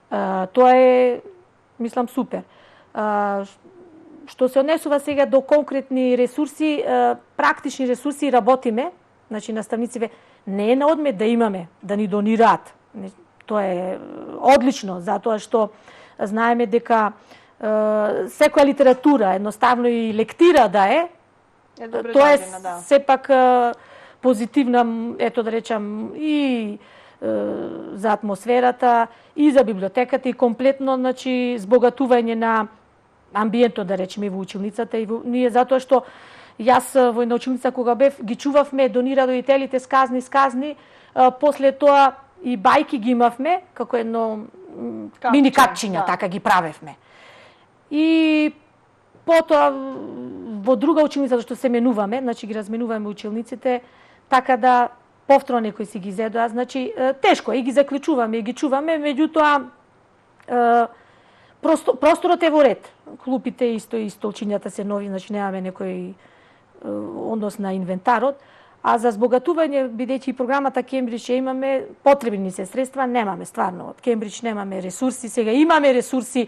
Тоа е, мислам, супер. Што се однесува сега до конкретни ресурси, практични ресурси работиме, значи наставниците не е на одмет да имаме, да ни донираат. Тоа е одлично, затоа што знаеме дека секоја литература, едноставно и лектира да е, тоа е сепак позитивна, ето да речам, и за атмосферата, и за библиотеката, и комплетно, значи, збогатување на амбиентот, да речеме, во училницата. И ние, затоа што јас во една училница кога бев, ги чувавме, донира родителите сказни, после тоа и бајки ги имавме, како едно мини капчиња, така ги правевме. И потоа во друга училница што се менуваме, значи ги разменуваме училниците, така да повторно некои си ги зедоа, значи тешко и ги заклучуваме и ги чуваме, меѓутоа просторот е во ред. Клупите исто и столчињата се нови, значи немаме некој однос на инвентарот, а за збогатување, бидејќи програмата Кембридж имаме, потребни се средства, немаме стварно. Од Кембридж немаме ресурси, сега имаме ресурси,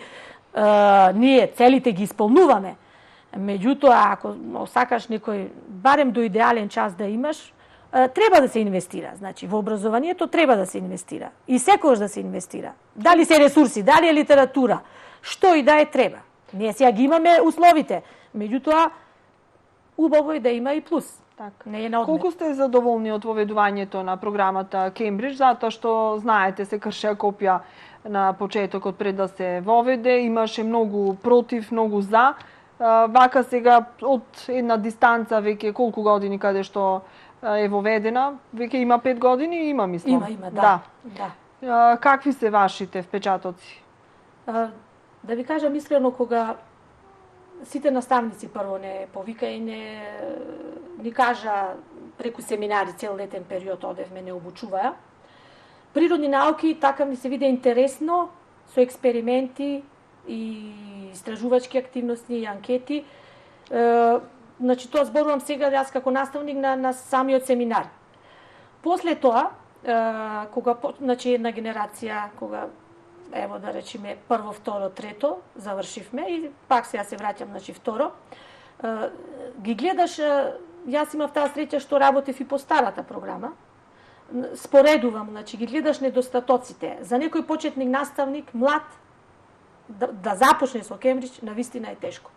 ние целите ги исполнуваме. Меѓутоа, ако сакаш некој, барем до идеален час да имаш, треба да се инвестира. Значи, во образованието треба да се инвестира. И секогаш да се инвестира. Дали се ресурси, дали е литература, што и да е треба. Ние сега ги имаме условите. Меѓутоа, убаво е да има и плюс. Так. Не е на одмер. Колку сте задоволни од воведувањето на програмата Кембридж, затоа што знаете се кршеа копија на почетокот пред да се воведе, имаше многу против, многу за. Вака сега од една дистанца веќе колку години каде што е воведена, веќе има 5 години, има мислам. Има, да. Какви се вашите впечатоци? Да ви кажам искрено, кога сите наставници прво не повика и ни кажа преку семинари цел летен период одевме не обучуваа. Природни науки така ми се виде интересно со експерименти и истражувачки активности и анкети. Значи тоа зборувам сега јас како наставник на самиот семинар. После тоа, кога значи една генерација, кога ево да речеме прво, второ, трето, завршивме и пак сега се враќам, значи второ. Ги гледаш, јас имав таа среќа што работев и по старата програма. Споредувам, значи ги гледаш недостатоците. За некој почетник наставник, млад, да започне со Кембридж, навистина е тешко.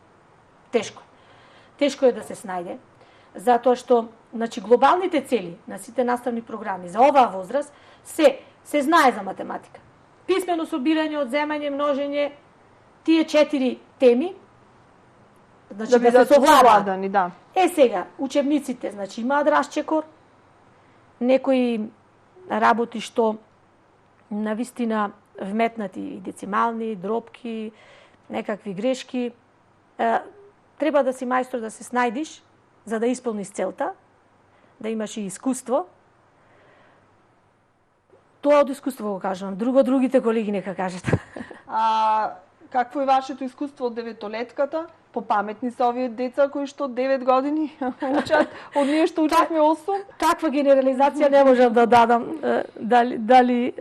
Тешко е да се снајде, затоа што значи глобалните цели на сите наставни програми за оваа возраст се знае за математика. Писмено собирање, одземање, множење, тие 4 теми, значи да се совладани, да. Сега, учебниците, значи имаат расчекор, некои работи што навистина вметнати и децимални, дробки, некакви грешки, треба да си мајстор да се снајдиш за да исполниш целта, да имаш и искуство. Тоа од искуство го кажам. Другите колеги нека кажат. Какво е вашето искуство од деветолетката? Попаметни се овие деца кои што 9 години учат, од ние што учевме 8? Таква генерализација не можам да дадам дали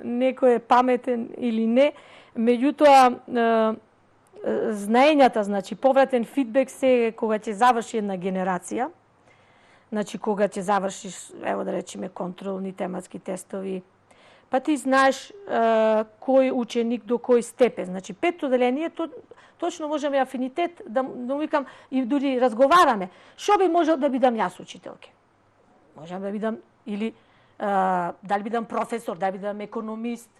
некој е паметен или не. Меѓутоа, знаењата, значи повратен фидбек се кога ќе заврши една генерација, значи кога ќе завршиш, ево да речеме, контролни тематски тестови, па ти знаеш кој ученик до кој степен. Значи, 5 оделение, точно можеме афинитет да викам и дури разговараме. Што би можел да бидам јас учителке? Можам да бидам или дали бидам професор, дали бидам економист.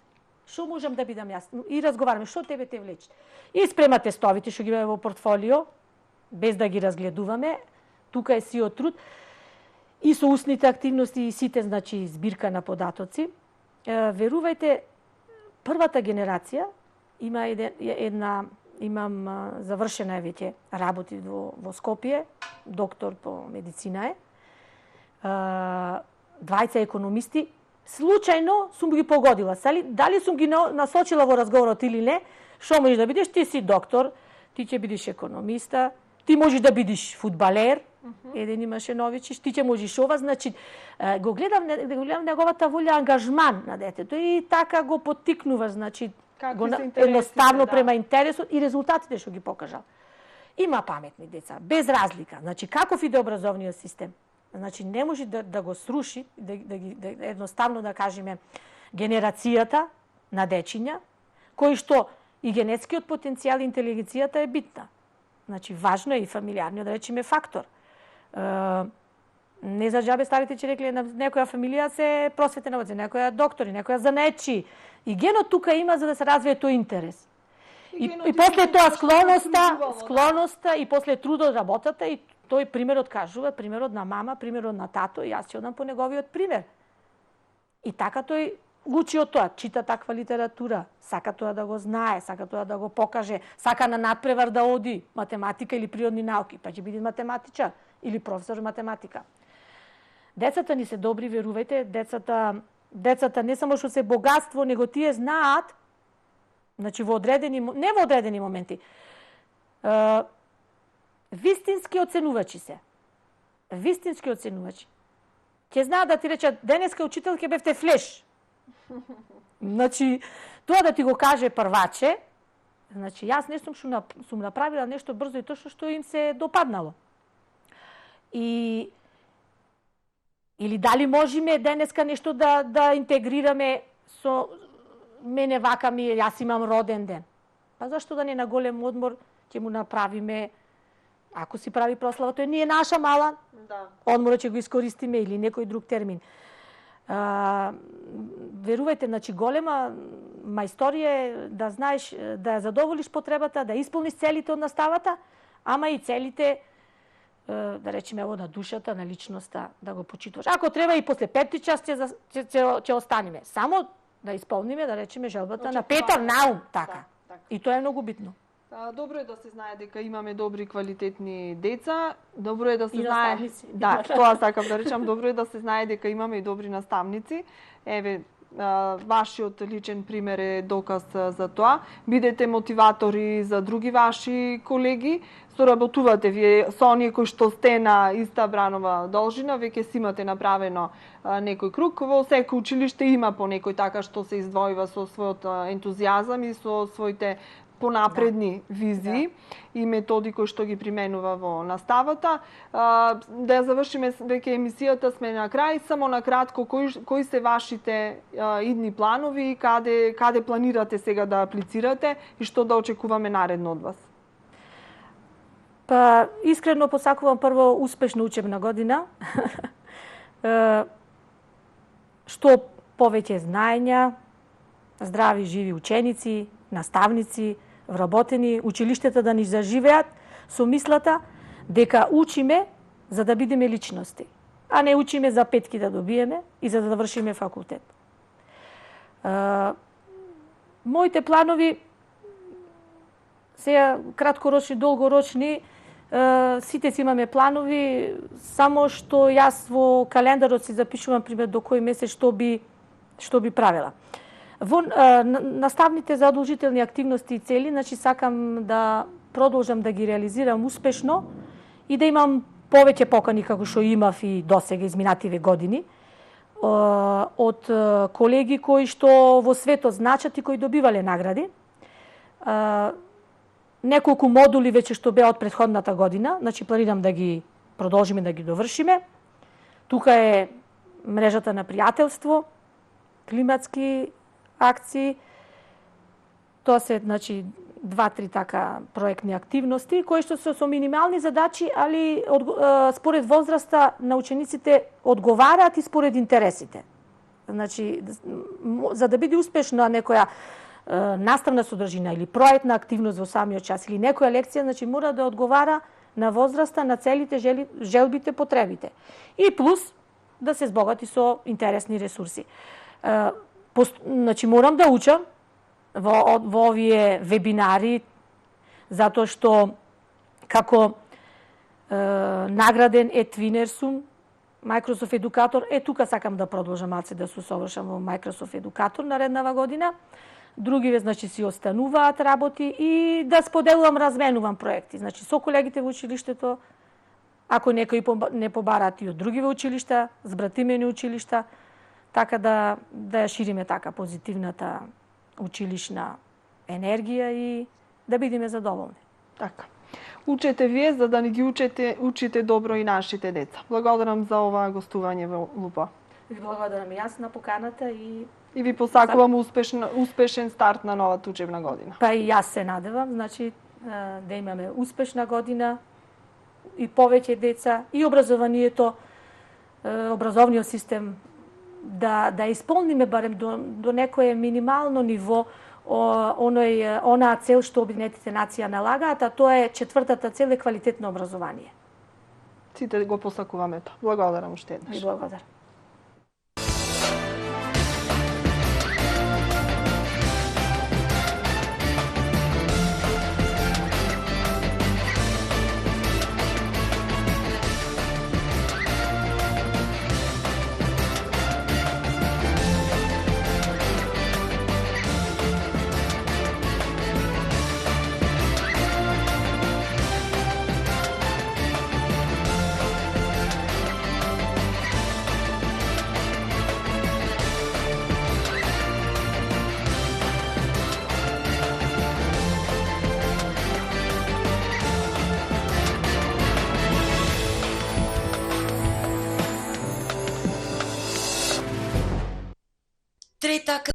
Што можам да бидам јас? И разговараме, што тебе те влече? И спрема тестовите што ги имаме во портфолио, без да ги разгледуваме. Тука е сиот труд. И со устните активности и сите, значи, збирка на податоци. Верувајте, првата генерација има имам завршена е веќе работи во Скопје, доктор по медицина е. 20 економисти. Случајно сум ги погодила. Дали сум ги насочила во разговорот или не, што можеш да бидеш? Ти си доктор, ти ќе бидеш економиста, ти можеш да бидеш фудбалер, еден имаше Новичиш, ти ќе можеш ова, значи го гледам неговата волја, ангажман на детето и така го поттикнуваш, значи едноставно према интересот и резултатите што ги покажал. Има паметни деца, без разлика. Значи каков иде образовниот систем? Значи не може да го сруши, да едноставно да кажеме генерацијата на дечиња, кои што и генетскиот потенцијал и интелигенцијата е битна. Значи важно е и фамилиарниот, да речеме, фактор. Не за џабе старите ќе рекле на некоја фамилија се просветени работници, некоја доктори, некоја занаетчи. И генот тука има за да се развие тој интерес. И после тоа склоноста и после трудот, работата и тој примерот кажува, примерот на мама, примерот на тато, и јас ќе одам по неговиот пример. И така тој учи од тоа, чита таква литература, сака тоа да го знае, сака тоа да го покаже, сака на надпревар да оди математика или природни науки, па ќе биде математичар или професор математика. Децата ни се добри, верувајте, децата не само што се богатство, него тие знаат, значи во одредени, не во одредени моменти, вистински оценувачи се. Вистински оценувачи. Ќе знаат да ти речат, денеска учителке бевте флеш. Значи, тоа да ти го каже прваче, значи, јас не сум направила нешто брзо и точно што им се допаднало. И Или дали можеме денеска нешто да интегрираме со мене вака ми, јас имам роден ден. Па зашто да не на голем одмор ќе му направиме, ако си прави прослава, тој не е наша мала, одморот ќе го искористиме или некој друг термин. Верувајте, значи голема мајсторија е да знаеш да задоволиш потребата, да исполниш целите од наставата, ама и целите, да речеме, ево, на душата, на личноста, да го почитуваш. Ако треба и после 5 час ќе останеме. Само да исполниме, да речеме, желбата на Петар Наум, така. И тоа е многу битно. Добро е да се знае дека имаме добри квалитетни деца. Добро е да се и знае. Наставници. Да, тоа сакам да речам, добро е да се знае дека имаме и добри наставници. Еве, вашиот личен пример е доказ за тоа. Бидете мотиватори за други ваши колеги. Соработувате вие со оние кои што сте на иста бранова должина, веќе си имате направено некој круг. Во секој училиште има по некој така што се издвојува со својот ентузијазам и со своите понапредни визии и методи кои што ги применува во наставата. Да ја завршиме веќе емисијата, сме на крај. Само на кратко, кои се вашите идни планови и каде планирате сега да аплицирате и што да очекуваме наредно од вас? Па, искрено посакувам прво успешна учебна година. Што повеќе знаења, здрави, живи ученици, наставници, вработени, училиштата да ни заживеат со мислата дека учиме за да бидеме личности, а не учиме за петки да добиеме и за да завршиме факултет. Моите планови, сега краткорочни, долгорочни, сите си имаме планови, само што јас во календарот си запишувам пример до кој месец што би правела. Во наставните задолжителни активности и цели, значи сакам да продолжам да ги реализирам успешно и да имам повеќе покани како што имав и досега изминативе години од колеги кои што во светот значат и кои добивале награди. Неколку модули веќе што беа од претходната година, значи планирам да ги продолжиме да ги довршиме. Тука е мрежата на пријателство, климатски акции. Тоа се, значи, 2-3 така проектни активности кои што се со минимални задачи, али според возраста на учениците одговараат и според интересите. Значи, за да биде успешна некоја наставна содржина или проектна активност во самиот час или некоја лекција, значи мора да одговара на возраста, на целите, желбите, потребите. И плюс да се збогати со интересни ресурси. Значи морам да учам во овие вебинари, затоа што како награден твинер сум, Microsoft Educator, тука сакам да продолжам малце да се усовршам во Microsoft Educator нареднава година. Другиве, значи, си остануваат работи и да споделувам, разменувам проекти. Значи, со колегите во училиштето, ако некои не побараат и од другиве училишта, збратимени училишта, така да ја шириме така позитивната училишна енергија и да бидеме задоволни. Така. Учете вие за да ни ги учите добро и нашите деца. Благодарам за ова гостување во ЛУПА. Ви благодарам и јас на поканата и ви посакувам успешен старт на новата учебна година. Па и јас се надевам, значи да имаме успешна година и повеќе деца и образованието, образовниот систем да исполниме барем до некое минимално ниво онаа цел што Обединетите нации налагаат, а тоа е четвртата цел е квалитетно образование. Сите го посакуваме тоа. Благодарам уште еднаш. Благодарам.